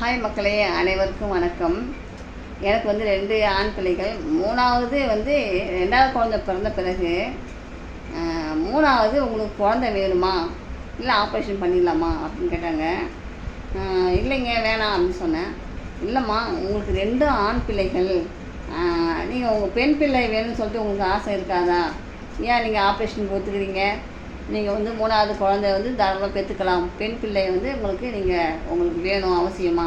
Hi மக்களே, அனைவருக்கும் வணக்கம். எனக்கு வந்து 2 ஆண் பிள்ளைகள். 3வது வந்து 2வது குழந்தை பிறந்த பிறகு 3வது உங்களுக்கு குழந்தை வேணுமா இல்லை ஆப்ரேஷன் பண்ணிடலாமா அப்படின்னு கேட்டாங்க. இல்லைங்க வேணாம் அப்படின்னு சொன்னேன். இல்லைம்மா, உங்களுக்கு 2 ஆண் பிள்ளைகள், நீங்கள் உங்கள் பெண் பிள்ளை வேணும்னு சொல்லிட்டு உங்களுக்கு ஆசை இருக்காதா? ஏன் நீங்கள் ஆப்ரேஷன் ஒத்துக்கிறீங்க? நீங்கள் வந்து 3வது குழந்தை வந்து தாராளமாக பெற்றுக்கலாம். பெண் பிள்ளை வந்து உங்களுக்கு வேணும் அவசியமா,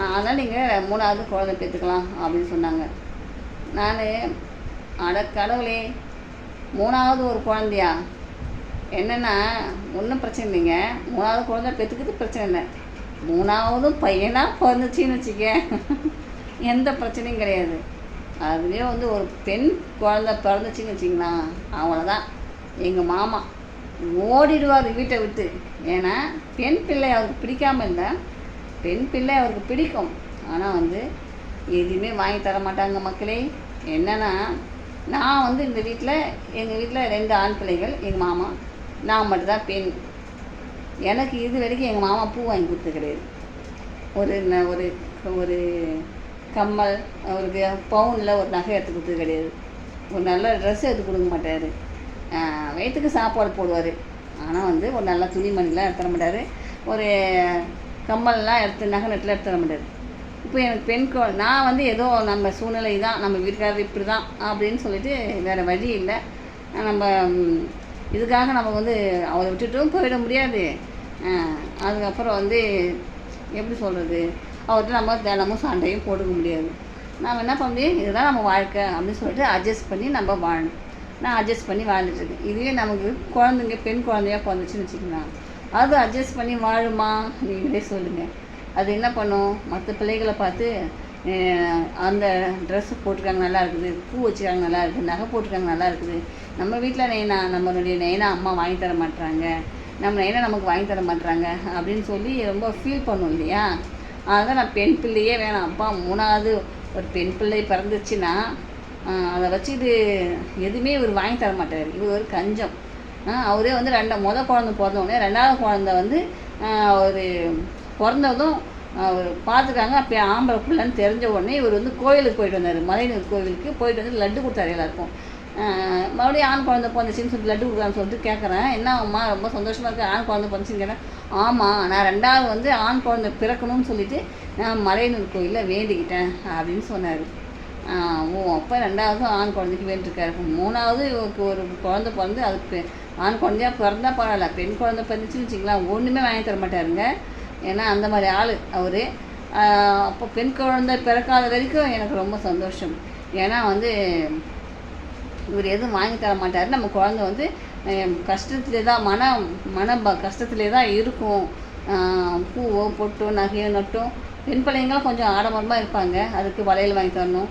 அதனால் நீங்கள் 3வது குழந்தை பெற்றுக்கலாம் அப்படின்னு சொன்னாங்க. நான் அட கடவுளே, 3வது ஒரு குழந்தையா? என்னென்னா ஒன்றும் பிரச்சனை இல்லைங்க. 3வது குழந்தை பெற்றுக்கிறது பிரச்சனை இல்லை. 3வதும் பையனாக பிறந்துச்சின்னு வச்சுக்க எந்த பிரச்சனையும் கிடையாது. அதுலேயே வந்து ஒரு பெண் குழந்தை பிறந்துச்சின்னு வச்சிங்களா, அவ்வளோதான். எங்கள் மாமா ஓடிடுவார் வீட்டை விட்டு. ஏன்னா பெண் பிள்ளை அவருக்கு பிடிக்காமல் இல்லை, பெண் பிள்ளை அவருக்கு பிடிக்கும். ஆனால் வந்து எதுவுமே வாங்கி தர மாட்டாங்க மக்களே. என்னென்னா நான் வந்து இந்த வீட்டில், எங்கள் வீட்டில் 2 ஆண் பிள்ளைகள், எங்கள் மாமா, நான் மட்டும்தான் பெண். எனக்கு இது வரைக்கும் எங்கள் மாமா பூ வாங்கி கொடுத்தது கிடையாது. ஒரு ஒரு கம்மல், ஒரு பவுனில் ஒரு நகை எடுத்து கொடுத்தது கிடையாது. ஒரு நல்ல ட்ரெஸ் எடுத்து கொடுக்க மாட்டார். வயிற்றுக்கு சாப்பாடு போடுவார். ஆனால் வந்து ஒரு நல்ல துணிமணிலாம் எடுத்து தர மாட்டார். ஒரு கம்மல்லாம் நகை நெட்டில் எடுத்து தர மாட்டார். இப்போ எனக்கு நான் வந்து ஏதோ நம்ம சூழ்நிலை தான், நம்ம வீட்டுக்காரர் இப்படி தான் அப்படின்னு சொல்லிட்டு வேறு வழி இல்லை. நம்ம இதுக்காக நம்ம வந்து அவரை விட்டுட்டும் போயிட முடியாது. அதுக்கப்புறம் வந்து எப்படி சொல்கிறது, அவர்கிட்ட நம்ம தினமும் சண்டையும் போட்டுக்க முடியாது. நம்ம என்ன பண்ண முடியும், இதுதான் நம்ம வாழ்க்கை அப்படின்னு சொல்லிட்டு அட்ஜஸ்ட் பண்ணி நம்ம வாழணும். நான் அட்ஜஸ்ட் பண்ணி வாழ்ந்துட்டுருக்கேன். இதுவே நமக்கு குழந்தைங்க பெண் குழந்தையாக பிறந்துச்சுன்னு வச்சுக்கலாம், அது அட்ஜஸ்ட் பண்ணி வாழுமா? நீங்களே சொல்லுங்கள். அது என்ன பண்ணும், மற்ற பிள்ளைகளை பார்த்து அந்த ட்ரெஸ்ஸு போட்டிருக்காங்க நல்லா இருக்குது, பூ வச்சுருக்காங்க நல்லா இருக்குது, நகை போட்டிருக்காங்க நல்லா இருக்குது, நம்ம வீட்டில் நம்மளுடைய நைனா அம்மா வாங்கி தர மாட்டுறாங்க, நம்ம நைனா நமக்கு வாங்கி தர மாட்டுறாங்க அப்படின்னு சொல்லி ரொம்ப ஃபீல் பண்ணும் இல்லையா? அதுதான் நான் பெண் பிள்ளையே வேணாம். அப்பா 3வது ஒரு பெண் பிள்ளை பிறந்துச்சுன்னா அதை வச்சு இது எதுவுமே இவர் வாங்கி தர மாட்டார். இவர் ஒரு கஞ்சம். அவரே வந்து மொதல் குழந்தை பிறந்தவுடனே 2வது குழந்தை வந்து அவர் பிறந்ததும் அவர் பார்த்துட்டாங்க. அப்போ ஆம்பளை பிள்ளைன்னு தெரிஞ்ச உடனே இவர் வந்து கோயிலுக்கு போயிட்டு வந்தார். மலையனூர் கோவிலுக்கு போயிட்டு வந்து லட்டு கொடுத்தாரு எல்லாருக்கும். மறுபடியும் ஆண் குழந்தை பிறந்துச்சின்னு சொல்லிட்டு லட்டு கொடுக்குறான்னு சொல்லிட்டு கேட்குறேன். என்ன அம்மா ரொம்ப சந்தோஷமாக இருக்குது, ஆண் குழந்தை பிறந்துச்சின்னு கேட்டேன். ஆமாம், நான் 2வது வந்து ஆண் குழந்தை பிறக்கணும்னு சொல்லிட்டு நான் மலையனூர் கோயிலில் வேண்டிக்கிட்டேன் அப்படின்னு சொன்னார். அப்போ 2வது ஆண் குழந்தைக்கு வேண்டியிருக்காரு. 3வது ஒரு குழந்தை பிறந்து அதுக்கு ஆண் குழந்தையாக பிறந்தா பரவாயில்ல, பெண் குழந்தை பிறந்துச்சுன்னு வச்சிங்களேன் ஒன்றுமே வாங்கி தர மாட்டாருங்க. ஏன்னா அந்த மாதிரி ஆள் அவர். அப்போ பெண் குழந்தை பிறக்காத வரைக்கும் எனக்கு ரொம்ப சந்தோஷம். ஏன்னா வந்து இவர் எதுவும் வாங்கி தர மாட்டார். நம்ம குழந்தை வந்து கஷ்டத்துலே தான், கஷ்டத்துலே தான் இருக்கும். பூவோ பொட்டோ நகையோ நட்டும். பெண் பிள்ளைங்களும் கொஞ்சம் ஆடம்பரமாக இருப்பாங்க. அதுக்கு வளையல் வாங்கி தரணும்,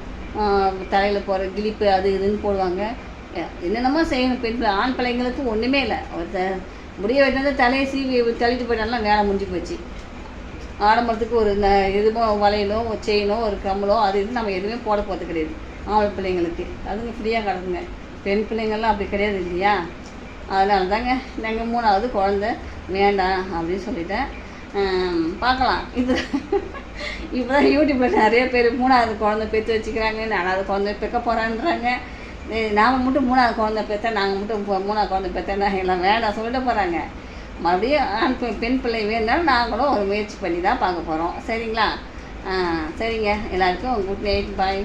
தலையில் போகிற கிளிப்பு அது இதுன்னு போடுவாங்க, என்னென்னமோ செய்யணும். பெண் பிள்ளை ஆண் பிள்ளைங்களுக்கு ஒன்றுமே இல்லை. முடிய வெட்டினது தலையை சீவி தள்ளிட்டு போயிட்டாலும் வேலை முடிஞ்சு போச்சு. ஆடம்பரத்துக்கு ஒரு இதுமோ வளையலோ ஒரு செயினோ ஒரு கம்மலோ அது இது நம்ம எதுவுமே போட போகிறது கிடையாது. ஆம்பளை பிள்ளைங்களுக்கு அதுங்க ஃப்ரீயாக கிடக்குங்க. பெண் பிள்ளைங்கள்லாம் அப்படி கிடையாது இல்லையா? அதனால தாங்க நாங்கள் 3வது குழந்தை வேண்டாம் அப்படின்னு சொல்லிட்டேன். பார்க்கலாம். இப்போ தான் யூடியூப்பில் நிறைய பேர் 3வது குழந்தை பெற்று வச்சுக்கிறாங்க, 4வது குழந்தை பெற்க போகிறான்றாங்க. நாம் மட்டும் 3வது குழந்தை பெற்றா, நாங்கள் மட்டும் 3வது குழந்தை பெற்றா எல்லாம் வேண்டாம் சொல்லிட்டு போகிறாங்க. மறுபடியும் பெண் பிள்ளை வேணுனாலும் நாங்களும் ஒரு முயற்சி பண்ணி தான் பார்க்க போகிறோம். சரிங்களா? சரிங்க, எல்லாருக்கும் குட் நைட், பாய்.